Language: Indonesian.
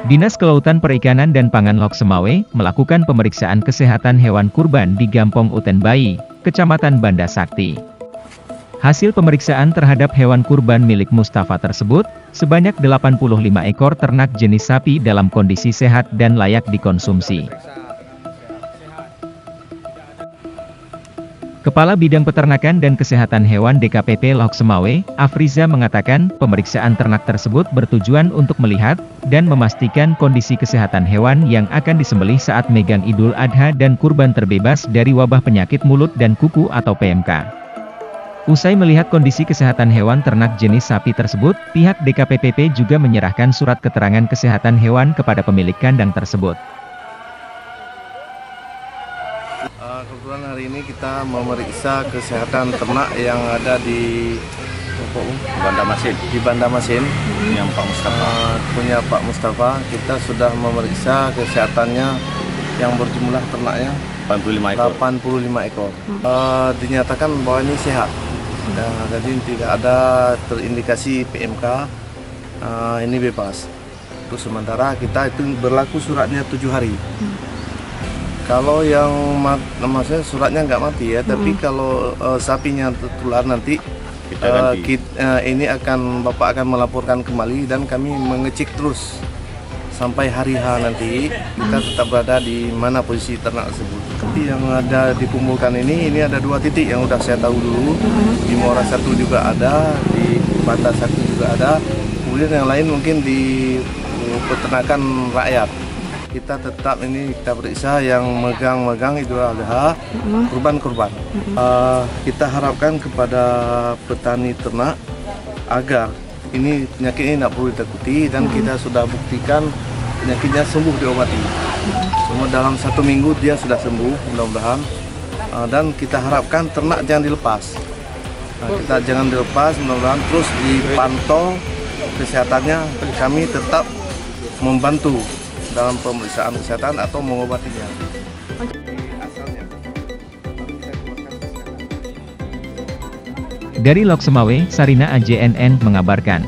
Dinas Kelautan Perikanan dan Pangan Loksemawe melakukan pemeriksaan kesehatan hewan kurban di Gampong Utenbayi, Kecamatan Banda Sakti. Hasil pemeriksaan terhadap hewan kurban milik Mustafa tersebut, sebanyak 85 ekor ternak jenis sapi dalam kondisi sehat dan layak dikonsumsi. Kepala Bidang Peternakan dan Kesehatan Hewan DKPP Loksemawe, Afriza mengatakan, pemeriksaan ternak tersebut bertujuan untuk melihat dan memastikan kondisi kesehatan hewan yang akan disembelih saat Megang Idul Adha dan kurban terbebas dari wabah penyakit mulut dan kuku atau PMK. Usai melihat kondisi kesehatan hewan ternak jenis sapi tersebut, pihak DKPP juga menyerahkan surat keterangan kesehatan hewan kepada pemilik kandang tersebut. Kebetulan hari ini kita memeriksa kesehatan ternak yang ada di Banda Masin, yang Pak Mustafa. Punya Pak Mustafa, kita sudah memeriksa kesehatannya yang berjumlah ternaknya 85 ekor. Dinyatakan bahwa ini sehat. Jadi tidak ada terindikasi PMK, ini bebas. Terus sementara kita itu berlaku suratnya 7 hari. Kalau yang maksudnya suratnya nggak mati ya, tapi kalau sapinya tertular nanti ini Bapak akan melaporkan kembali dan kami mengecek terus sampai hari H nanti kita tetap berada di mana posisi ternak tersebut. Tapi yang ada dikumpulkan ini ada 2 titik yang udah saya tahu dulu. Di Muara 1 juga ada, di Banda 1 juga ada. Kemudian yang lain mungkin di peternakan rakyat. Kita tetap ini kita periksa yang megang Idul Adha, kurban. Kita harapkan kepada petani ternak agar ini penyakit ini tidak perlu ditakuti dan kita sudah buktikan penyakitnya sembuh diobati. Semua dalam 1 minggu dia sudah sembuh mudah-mudahan, dan kita harapkan ternak jangan dilepas. Kita jangan dilepas, mudah-mudahan terus dipantau kesehatannya. Kami tetap membantu dalam pemeriksaan kesehatan atau mengobatinya. Dari Loksemawe, Sarina AJNN mengabarkan.